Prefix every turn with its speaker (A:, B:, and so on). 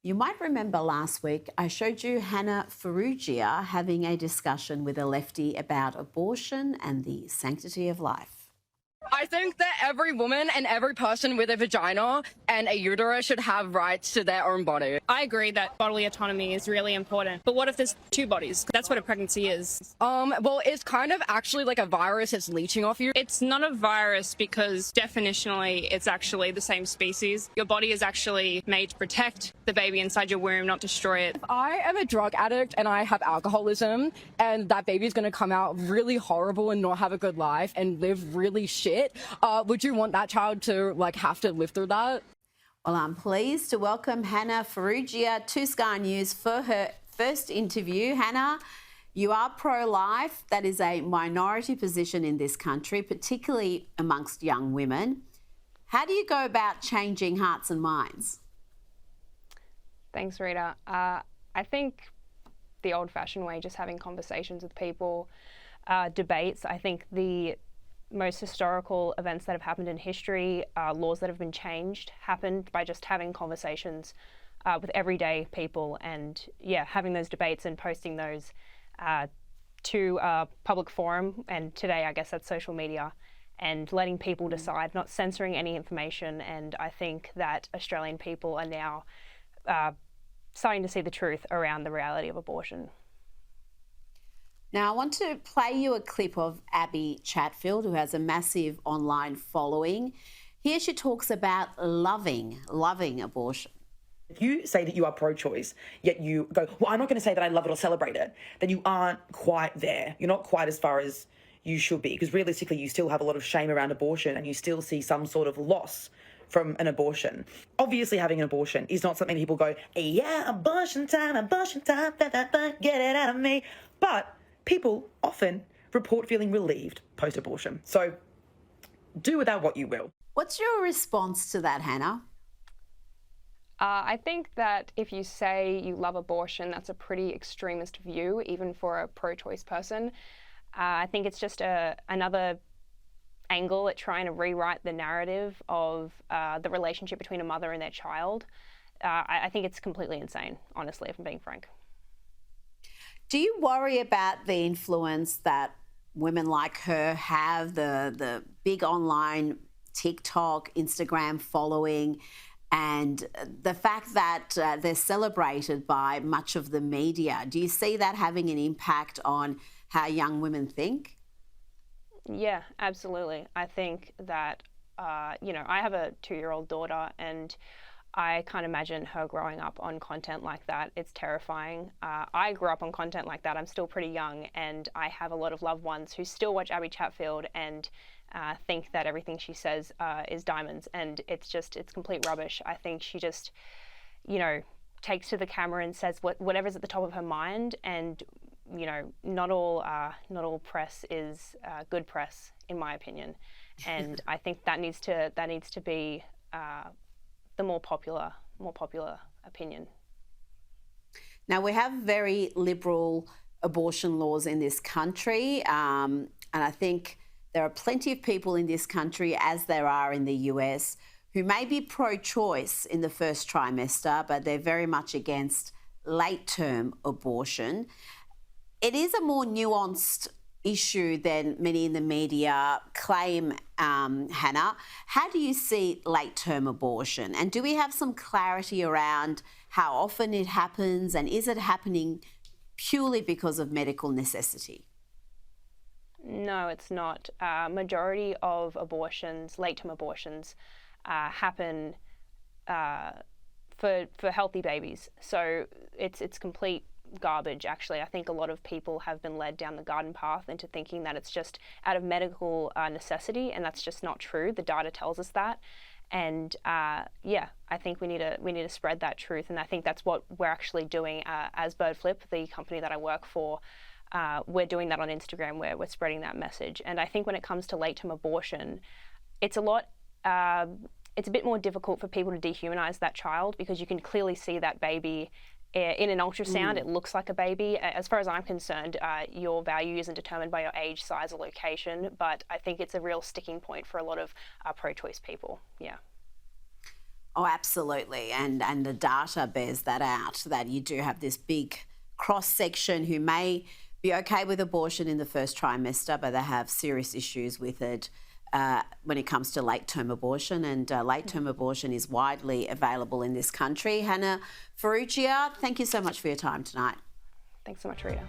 A: You might remember last week I showed you Hannah Ferrugia having a discussion with a lefty about abortion and the sanctity of life.
B: I think that every woman and every person with a vagina and a uterus should have rights to their own body.
C: I agree that bodily autonomy is really important. But what if there's two bodies? That's what a pregnancy is.
B: Well, it's kind of actually like a virus that's leeching off you.
C: It's not a virus because definitionally it's actually the same species. Your body is actually made to protect the baby inside your womb, not destroy it.
B: If I am a drug addict and I have alcoholism and that baby's going to come out really horrible and not have a good life and live really shit, would you want that child to have to live through that?
A: Well, I'm pleased to welcome Hannah Ferrugia to Sky News for her first interview. Hannah, you are pro-life. That is a minority position in this country, particularly amongst young women. How do you go about changing hearts and minds?
D: Thanks, Rita. I think the old-fashioned way, just having conversations with people, debates. I think the most historical events that have happened in history, laws that have been changed, happened by just having conversations with everyday people and, having those debates and posting those to a public forum. And today, I guess that's social media, and letting people decide, not censoring any information. And I think that Australian people are now starting to see the truth around the reality of abortion.
A: Now, I want to play you a clip of Abby Chatfield, who has a massive online following. Here she talks about loving abortion.
E: If you say that you are pro-choice, yet you go, well, I'm not going to say that I love it or celebrate it, then you aren't quite there. You're not quite as far as you should be, because realistically, you still have a lot of shame around abortion and you still see some sort of loss from an abortion. Obviously, having an abortion is not something people go, yeah, abortion time, get it out of me. But people often report feeling relieved post-abortion. So do with that what you will.
A: What's your response to that, Hannah?
D: I think that if you say you love abortion, that's a pretty extremist view, even for a pro-choice person. I think it's just another angle at trying to rewrite the narrative of the relationship between a mother and their child. I think it's completely insane, honestly, if I'm being frank.
A: Do you worry about the influence that women like her have, the big online TikTok, Instagram following, and the fact that they're celebrated by much of the media? Do you see that having an impact on how young women think?
D: Yeah, absolutely. I think that, I have a 2-year-old daughter, and I can't imagine her growing up on content like that. It's terrifying. I grew up on content like that. I'm still pretty young, and I have a lot of loved ones who still watch Abby Chatfield and think that everything she says is diamonds, and it's complete rubbish. I think she just, takes to the camera and says whatever's at the top of her mind, and not all press is good press, in my opinion. And I think that needs to be the more popular opinion.
A: Now, we have very liberal abortion laws in this country, and I think there are plenty of people in this country, as there are in the US, who may be pro-choice in the first trimester, but they're very much against late-term abortion. It is a more nuanced issue than many in the media claim, Hannah. How do you see late-term abortion? And do we have some clarity around how often it happens, and is it happening purely because of medical necessity?
D: No, it's not. Majority of abortions, late-term abortions, happen for healthy babies. So it's complete garbage, actually. I think a lot of people have been led down the garden path into thinking that it's just out of medical necessity, and that's just not true. The data tells us that. And I think we need to spread that truth, and I think that's what we're actually doing as BirdFlip, the company that I work for. We're doing that on Instagram, where we're spreading that message. And I think when it comes to late-term abortion, it's a bit more difficult for people to dehumanize that child, because you can clearly see that baby in an ultrasound. It looks like a baby. As far as I'm concerned, your value isn't determined by your age, size, or location, but I think it's a real sticking point for a lot of pro-choice people. Yeah.
A: Oh, absolutely. And the data bears that out, that you do have this big cross section who may be okay with abortion in the first trimester, but they have serious issues with it when it comes to late term abortion. And late term abortion is widely available in this country. Hannah Farrugia, thank you so much for your time tonight.
D: Thanks so much, Rita.